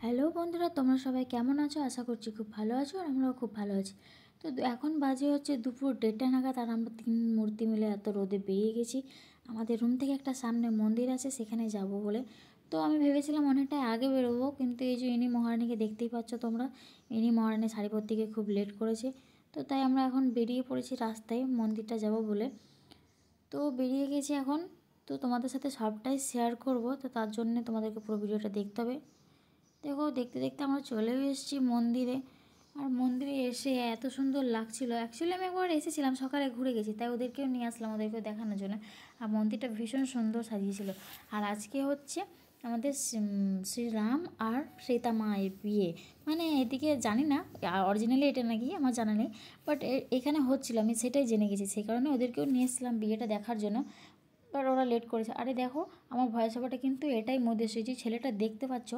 Hello বন্ধুরা, তোমরা সবাই কেমন আছো? আশা করছি খুব ভালো আছো আর আমরাও খুব ভালো আছি। তো এখন বাজে হচ্ছে দুপুর 1:30 নাগাদ, আর আমরা 3 মূর্তি মিলে এত রোদে বেরিয়ে গেছি। আমাদের রুম থেকে একটা সামনে মন্দির আছে, সেখানে যাব বলে। তো আমি ভেবেছিলাম অনেকটাই আগে বেরোবো, কিন্তু এই যে ইনি মহারানীকে দেখতেই পাচ্ছ তোমরা, ইনি মহারানী শাড়ি পরতে গিয়ে খুব লেট করেছে। তো তাই আমরা এখন বেরিয়ে পড়েছি রাস্তায় মন্দিরটা যাব বলে। তো বেরিয়ে গেছি এখন। তো তোমাদের সাথে সবটাই শেয়ার করব, তো তার জন্য তোমাদেরকে পুরো ভিডিওটা দেখতে হবে। দেখো, দেখতে দেখতে আমরা চলেও এসেছি মন্দিরে। আর মন্দিরে এসে এত সুন্দর লাগছিল। অ্যাকচুয়ালি আমি একবার এসেছিলাম, সকালে ঘুরে গেছি, তাই ওদেরকেও নিয়ে আসলাম, ওদেরকেও দেখানোর জন্য। আর মন্দিরটা ভীষণ সুন্দর সাজিয়েছিল। আর আজকে হচ্ছে আমাদের শ্রীরাম আর সীতা মায়ের বিয়ে। মানে এদিকে জানি না অরিজিনালি এটা নাকি, আমার জানা নেই, বাট এখানে হচ্ছিল, আমি সেটাই জেনে গেছি। সেই কারণে ওদেরকেও নিয়ে এসেছিলাম বিয়েটা দেখার জন্য। বাট ওরা লেট করেছে। আরে দেখো, আমার ভয়েস ওভারটা কিন্তু এটাই মধ্যে, সেই যে ছেলেটা দেখতে পাচ্ছ,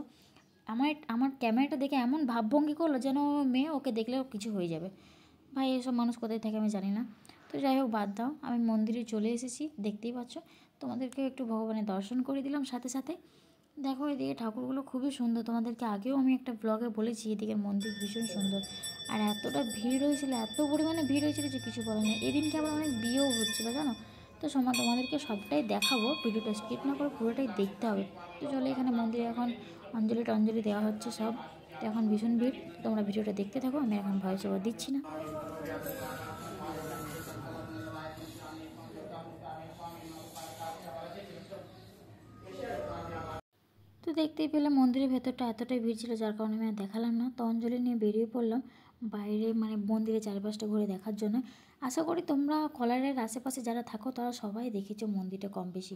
আমার ক্যামেরাটা দেখে এমন ভাবভঙ্গি করলো যেন মেয়ে, ওকে দেখলেও কিছু হয়ে যাবে। ভাই, এসব মানুষ কোথায় থাকে আমি জানি না। তো যাই হোক, বাদ দাও। আমি মন্দিরে চলে এসেছি, দেখতেই পাচ্ছ। তোমাদেরকে একটু ভগবানের দর্শন করে দিলাম সাথে সাথে। দেখো, এদিকে ঠাকুরগুলো খুবই সুন্দর। তোমাদেরকে আগেও আমি একটা ব্লগে বলেছি, এদিকের মন্দির ভীষণ সুন্দর। আর এতটা ভিড় হয়েছিল, এত পরিমাণে ভিড় হয়েছিল যে কিছু বলার নেই। এদিনকে আবার অনেক বিয়েও হচ্ছিলো, জানো। তো তোমাদেরকে সবটাই দেখাবো, ভিডিওটা স্কিপ না করে পুরোটাই দেখতে হবে। তো চলো, এখানে মন্দিরে এখন অঞ্জলি দেওয়া হচ্ছে সব। তো এখন ভীষণ ভিড়। তোমরা ভিডিওটা দেখতে থাকো, আমি এখন ভয়েস ওভার দিচ্ছি না। তো দেখতেই পেলাম মন্দিরের ভেতরটা এতটাই ভিড় ছিল, যার কারণে আমি আর দেখালাম না। তো অঞ্জলি নিয়ে বেরিয়ে পড়লাম বাইরে, মানে মন্দিরের চারপাশটা ঘুরে দেখার জন্য। আশা করি তোমরা কলারের আশেপাশে যারা থাকো তারা সবাই দেখেছো মন্দিরটা কম বেশি।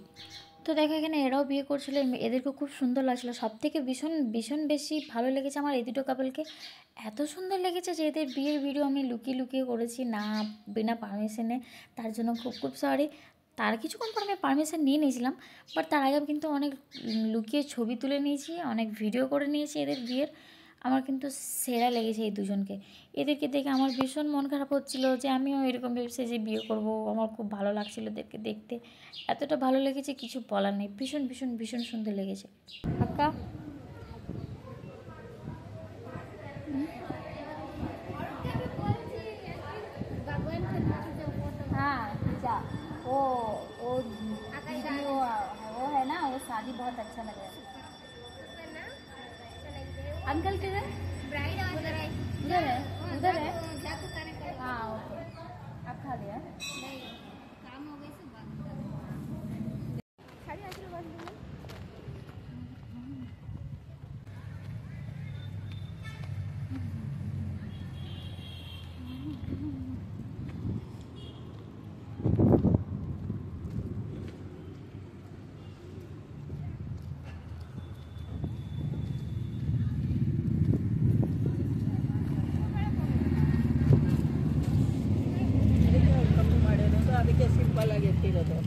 তো দেখো, এখানে এরাও বিয়ে করছিল, এদেরকে খুব সুন্দর লাগছিলো। সব থেকে ভীষণ ভীষণ বেশি ভালো লেগেছে আমার এই দুটো কাপলকে। এত সুন্দর লেগেছে যে এদের বিয়ের ভিডিও আমি লুকিয়ে লুকিয়ে করেছি না, বিনা পারমিশনে। তার জন্য খুব খুব সরি। তার কিছুক্ষণ পর আমি পারমিশন নিয়ে নিয়েছিলাম, বাট তার আগে কিন্তু অনেক লুকিয়ে ছবি তুলে নিয়েছি, অনেক ভিডিও করে নিয়েছি এদের বিয়ের। আমার কিন্তু সেরা লেগেছে এই দুজনকে। এদেরকে দেখে আমার ভীষণ মন খারাপ হচ্ছিল যে আমিও এরকম ভেবেছি যে বিয়ে করব। আমার খুব ভালো লাগছিল এদেরকে দেখতে, এতটা ভালো লেগেছে কিছু বলার নেই। ভীষণ ভীষণ ভীষণ সুন্দর লেগেছে। আক্কা, हाँ जा वो वो वीडियो वो है ना, वो शादी बहुत अच्छा लग रहा है। अंकल किधर? उधर है, उधर है। हाँ ओके, आप खा लिया? नहीं, काम हो गई से ಅದಕ್ಕೆ ಸಿಂಪಲ್ ಆಗಿ ಇಟ್ಟಿರೋದು.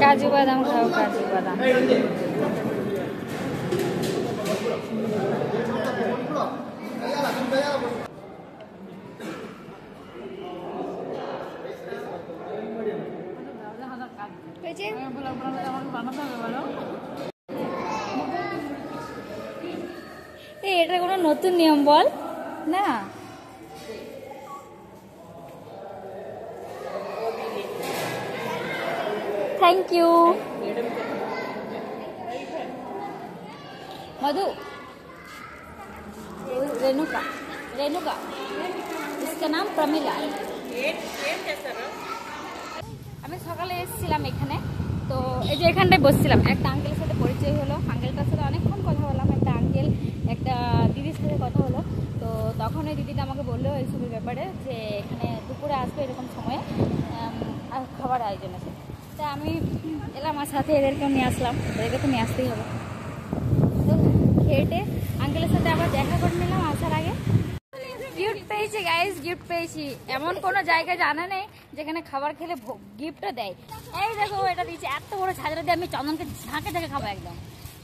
काजू बादाम खाओ, काजू बादाम। এটা কোনো নতুন নিয়ম বল না। थैंक यू मधु। रेणुका, रेणुका, इसका नाम प्रमिला। আমি সকালে এসেছিলাম এখানে, তো এই যে এখানটায় বসছিলাম, একটা আঙ্কেলের সাথে পরিচয় হলো। আঙ্কেলটার সাথে অনেকক্ষণ কথা বললাম। একটা আঙ্কেল একটা দিদির সাথে কথা হলো। তো তখন ওই দিদিটা আমাকে বললো এইসবের ব্যাপারে, যে এখানে দুপুরে আসবে এরকম সময়ে খাবার আয়োজন আছে। তা আমি এলাম আমার সাথে, এদেরকেও নিয়ে আসলাম, এদেরকে তো নিয়ে আসতেই হবে। তো খেটে আঙ্কেলের সাথে আবার দেখা করে নিলাম আসার আগে। গিফট পেয়েছি গাইস, গিফট পেয়েছি। এমন কোনো জায়গায় জানা নেই যেখানে খাবার খেলে গিফটও দেয়। এই দেখো এটা দিয়েছে, এত বড় ছাজরা দিয়ে আমি চন্দনকে ঝাঁকে ঝাঁকে খাবো একদম।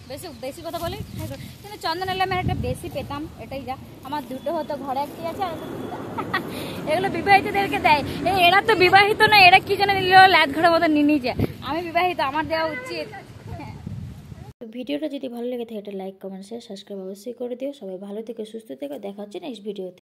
বেশি বেশি কথা বলি, কিন্তু চন্দন এলে আমি একটা বেশি পেতাম, এটাই যা। আমার দুটো হতো, ঘরে একটি আছে আর এগুলো বিবাহিতদেরকে দেয়। এরা তো বিবাহিত না, এরা কি যেন নিল ল্যাদ ঘরের মতো নিয়ে নিয়েছে। আমি বিবাহিত, আমার দেওয়া উচিত। ভিডিওটা যদি ভালো লেগে থাকে এটা লাইক কমেন্ট শেয়ার সাবস্ক্রাইব অবশ্যই করে দিও। সবাই ভালো থেকো, সুস্থ থেকো, দেখা হচ্ছে নেক্সট ভিডিওতে।